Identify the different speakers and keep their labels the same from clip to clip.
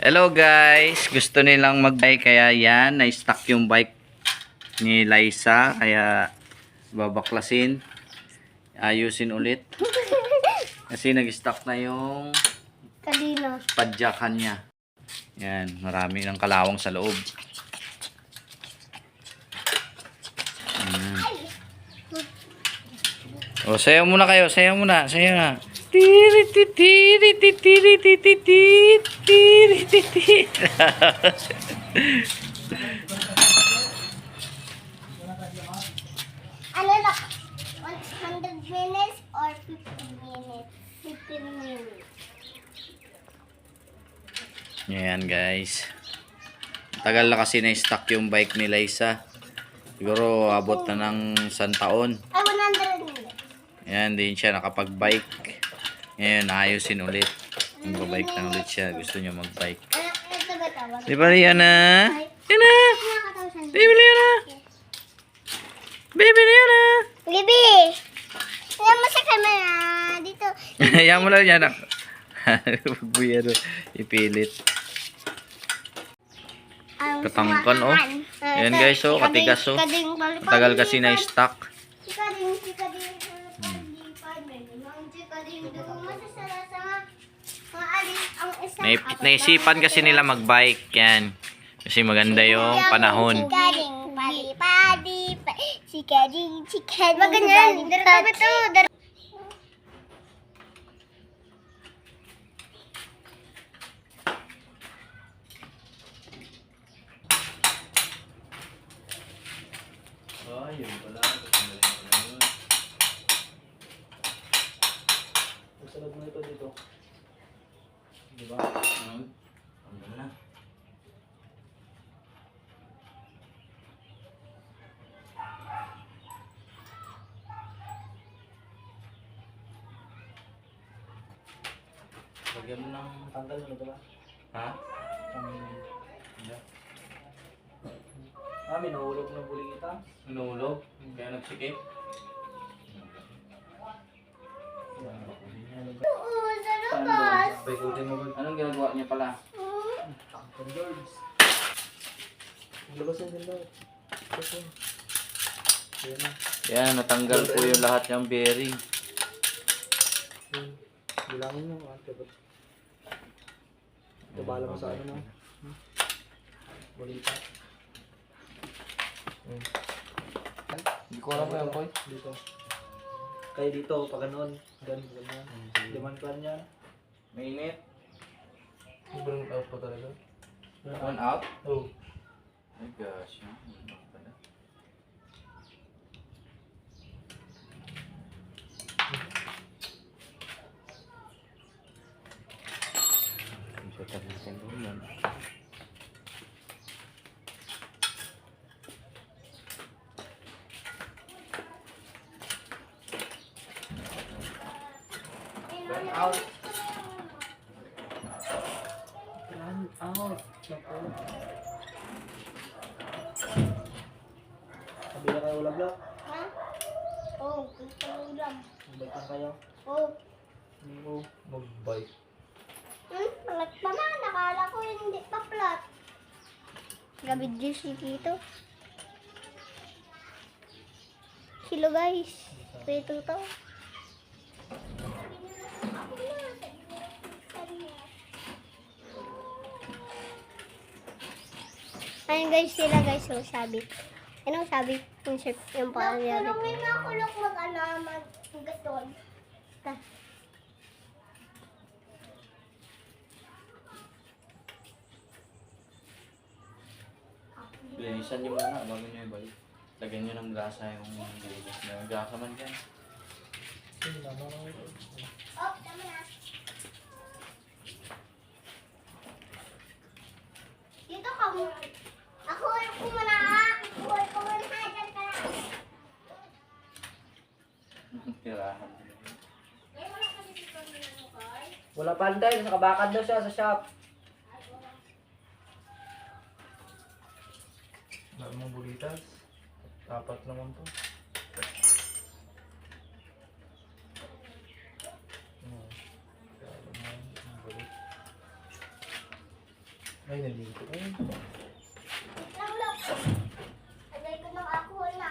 Speaker 1: Hello guys, gusto nilang mag-bike kaya yan, na-stuck yung bike ni Liza kaya babaklasin, ayusin ulit kasi nag-stuck na yung
Speaker 2: Kanina.
Speaker 1: padyakan niya. Yan, marami ng kalawang sa loob. O, sayaw muna kayo, sayaw muna, sayaw na.
Speaker 2: Ano na? 100 minutes or 50 minutes? 15 minutes.
Speaker 1: Yan guys. Tagal na kasi na-stuck yung bike ni Liza. Siguro abot na ng 1 taon.
Speaker 2: Ay, 100 minutes.
Speaker 1: Yan, din siya nakapag-bike. Ngayon, ayusin ulit. Magbabike na ulit siya. Gusto niya mag-bike.
Speaker 2: Ito ba tawag?
Speaker 1: Di ba, Rihanna? Rihanna! Baby Rihanna! Baby Rihanna!
Speaker 2: Bibi! Tingnan mo sa camera. Dito.
Speaker 1: Yan mo lang yan. Huwag mo yan. Ipilit. Katangkan, oh. Yan guys, oh. Katigas, oh. Tagal kasi na-stuck. Naisipan kasi nila mag-bike. Yan. Kasi maganda yung panahon.
Speaker 2: Maganyan.
Speaker 1: Ayun pala.
Speaker 3: Masalad mo ito dito. Diba?
Speaker 1: Ano na? Lagyan mo ng...
Speaker 3: Tanggal mo ito ba?
Speaker 1: Ha?
Speaker 3: Hindi. Minahulog na buli kita.
Speaker 1: Nulog? Kaya nagsikip?
Speaker 3: Baikutin mo ba?
Speaker 1: Anong ginagawa niya pala?
Speaker 3: Tanggal Lords. Labasan din Lord. Labasan. Yan na.
Speaker 1: Yan, natanggal po yung lahat ng bearing.
Speaker 3: Yan. Bilangin mo. Ito bala mo sa ano mo. Bulita.
Speaker 1: Hindi ko alam yan, boy.
Speaker 3: Dito. Kaya dito, pag gano'n. Ganyan. Liman plan yan.
Speaker 1: Mainit.
Speaker 3: Sobrang out pa talaga.
Speaker 1: One out?
Speaker 3: Oh.
Speaker 1: My gosh. Ano pala? Sutan natin doon yan. One out.
Speaker 3: Run out. Naku. Kabila kayo ulab-lab.
Speaker 2: Ha? Oh, gusto mo ulam.
Speaker 3: Magbike lang kayo.
Speaker 2: Oh.
Speaker 3: Oo. Magbike.
Speaker 2: Plat pa na. Nakala ko hindi pa plat. Gabi juicy dito. Hello guys. Ito to. Ayun guys sila guys. So sabi. Ano sabi? Yung parang yabi. May makulok mag-alaman. Gaton.
Speaker 1: Linisan niyo muna bago niyo ibalik. Lagyan niyo ng grasa yung gilid. May grasa man dyan.
Speaker 2: Oh, tama na. Dito ka mo. Ako muna. Ako muna. Diyan ka na.
Speaker 1: Tirahan.
Speaker 3: Wala panday. Nakabakad daw siya sa shop. Wala mong bulitas. Dapat naman to. Ay, nandito. Ay,
Speaker 2: Lang, look. Lagay ko ng alcohol na.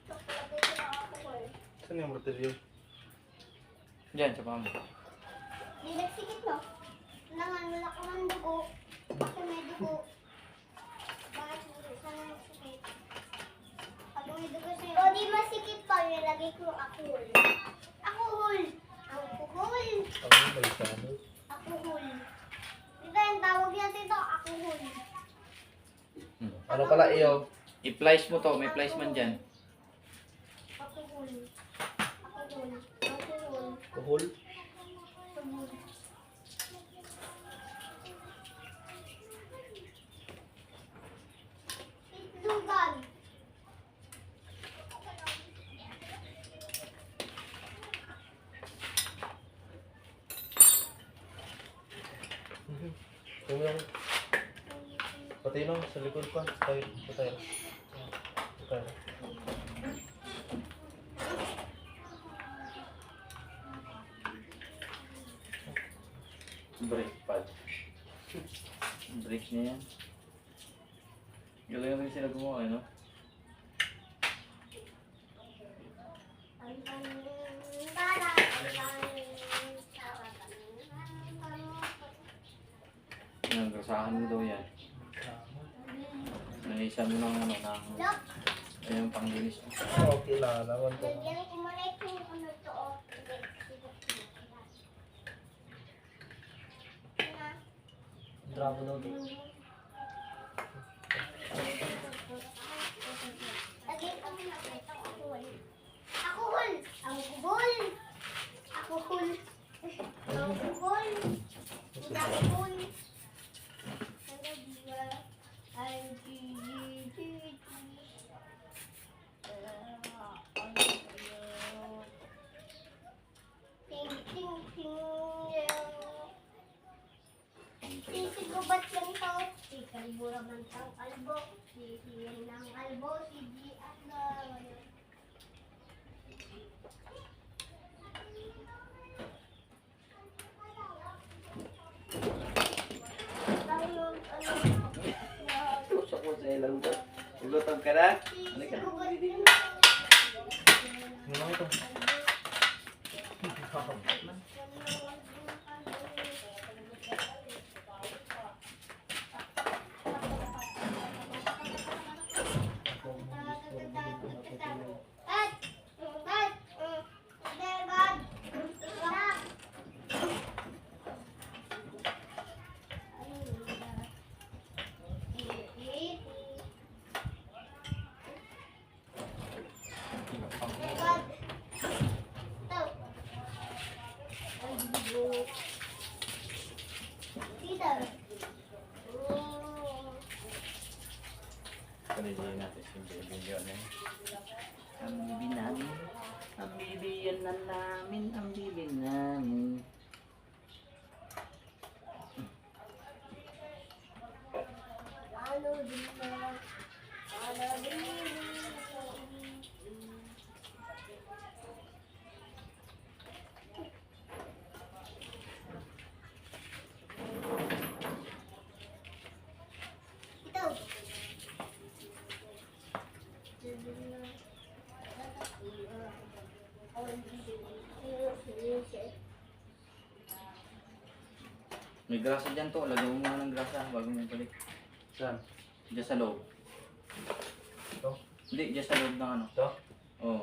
Speaker 2: Look, lagay ko ng alcohol.
Speaker 3: saan yung baterya?
Speaker 1: Diyan, sa pamo.
Speaker 2: Di nagsikit, no? Kailangan wala ko ng dugo. Kasi may dugo. Bakit saan na nagsikit? Pag may dugo sa'yo. O, di masikit pa. Nilagay ko yung alcohol. Alcohol! Alcohol!
Speaker 3: Ano ba yung sado?
Speaker 2: Alcohol. Dito yung tawag niya dito, alcohol.
Speaker 3: Ano pala iyo?
Speaker 1: I-plies mo to, may plies man dyan.
Speaker 2: Alcohol. Alcohol. Alcohol.
Speaker 3: Kuhol?
Speaker 2: Alcohol. Itlugan.
Speaker 3: Ito yung... Pati lang, sa likod pa. Tayo, tayo. Tayo.
Speaker 1: Brake pad. Brake niya yan. Galing rin sila gumawa, no? Yan, grasahan mo daw yan. Nangisa mo ng ano, ng...
Speaker 2: Look,
Speaker 1: Ayun, panglinis mo.
Speaker 3: Okay lang, naman to.
Speaker 2: lagyan ko muna itong ano to. Oh.
Speaker 3: Drama daw to.
Speaker 2: Lagyan ko muna itong alcohol. Alcohol! Alcohol! Alcohol! Alcohol! Alcohol! Ting, ting, ting. Sisigubat yan to. Si Kalbo naman ang kalbo. Si Ian ng kalbo. Si Gian na.
Speaker 1: Tusok mo sa ilang ba? Igutom ka na? Halika.
Speaker 2: Sisigubat yan.
Speaker 3: Ano lang ito?
Speaker 1: Palihin natin si baby yun eh. Ang bibi namin. Ang bibi yan na namin. Ang bibi namin. May grasa dyan to. Lagyan mo muna ng grasa bago mo balik.
Speaker 3: Saan?
Speaker 1: Diyan sa loob.
Speaker 3: Ito?
Speaker 1: Hindi, diyan sa loob ng ano.
Speaker 3: Ito?
Speaker 1: Oo.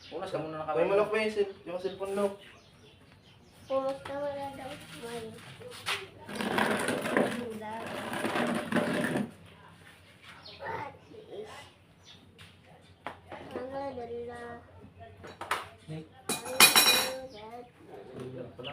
Speaker 1: Punas ka muna ng
Speaker 3: May
Speaker 1: kamay.
Speaker 3: manok ba yung cellphone no?
Speaker 2: Kumusta mo na daw? May.
Speaker 3: Yan pala.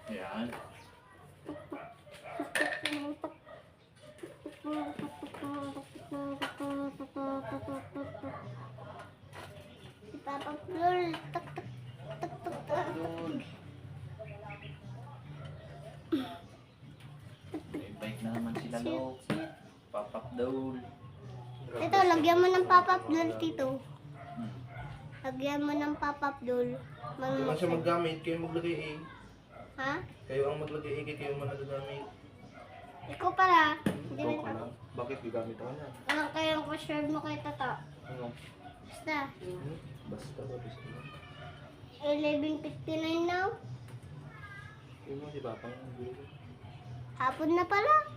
Speaker 1: Yan.
Speaker 2: Si Papa Flor, tak tak tak tak tak.
Speaker 1: Yun. May bike na naman sila loob. Pop-up doll.
Speaker 2: Ito, lagyan mo ng pop-up doll, Tito. Lagyan mo ng pop-up doll.
Speaker 3: Hindi man siya maggamit, kayo maglagay eh.
Speaker 2: Ha?
Speaker 3: Kayo ang maglagay eh, kayo man nagagamit.
Speaker 2: Ikaw pala. Hindi
Speaker 3: Ikaw
Speaker 2: mo
Speaker 3: ka lang. Bakit gagamit ako niya?
Speaker 2: Ano kayang pa-serve mo kay Tata?
Speaker 3: Ano?
Speaker 2: Basta.
Speaker 3: Basta ba gusto mo?
Speaker 2: 11:59 now.
Speaker 3: Yun mo si Papang ang gulo.
Speaker 2: Hapon na pala.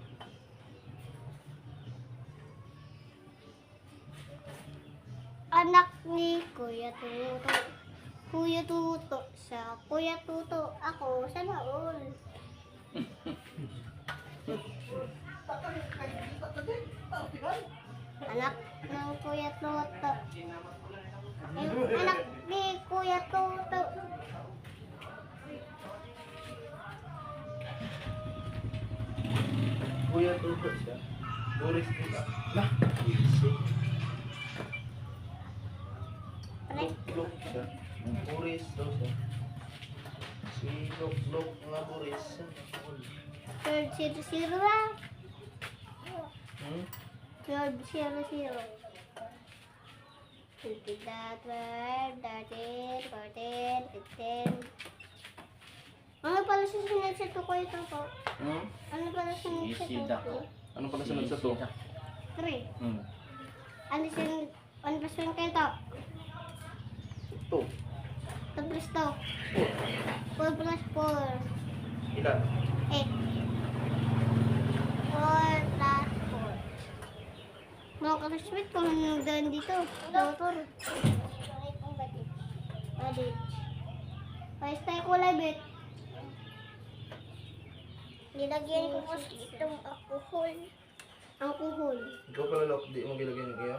Speaker 2: Anak ni Kuya Tuto. Kuya Tuto sa Kuya Tuto. Ako sa maul. Anak ng Kuya Tuto. Yung anak ni Kuya Tuto.
Speaker 3: Kuya Tuto siya. Boris nila. Lah! Easy. Lok siya. Boris daw siya. Si Lok nga Boris.
Speaker 2: Third 0-0 lang.
Speaker 3: Hmm?
Speaker 2: Third 0-0. 12, 13, 14, 15. Ano pala susunod sa tuko ito po?
Speaker 3: Hmm?
Speaker 2: Ano pala sunod sa
Speaker 1: Isida.
Speaker 2: tuko?
Speaker 3: Ano pala sunod sa to?
Speaker 2: 3.
Speaker 3: Hmm.
Speaker 2: Ano pa sunod kayo to?
Speaker 3: Ito.
Speaker 2: 2 plus 2. 4 plus 4.
Speaker 3: Ilan?
Speaker 2: 8. 4 plus 4. Mga ka-sweet kung anong daan dito. Doktor. Adit. Pais tayo kulay, bet. Nilagyan ko kasi itong alcohol. Alcohol.
Speaker 3: Ikaw pala Lok, di mo gilagyan kayo?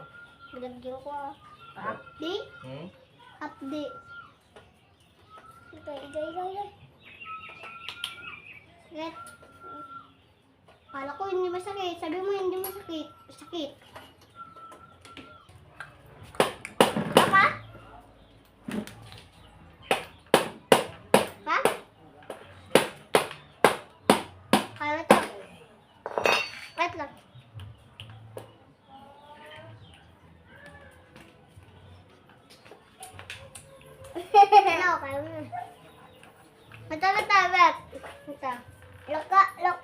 Speaker 2: Nilagyan ko ah. Updi?
Speaker 3: Hmm?
Speaker 2: Updi. Igay. Sakit. Kala ko hindi masakit. Sabi mo hindi masakit. Sakit. Papa? Ha? Kala to. Wait lang. Ano, kaya mo. Mata, bet. Mata. Lok.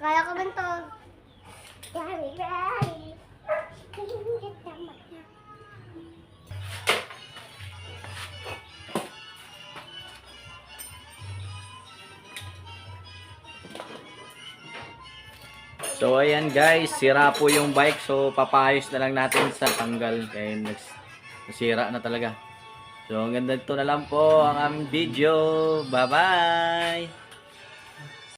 Speaker 2: Kaya ko ba ito? Yari.
Speaker 1: So ayan guys, sira po yung bike. So papayos na lang natin sa tanggal. Kaya nasira na talaga. So hanggang dito na lang po ang aming video. Bye bye!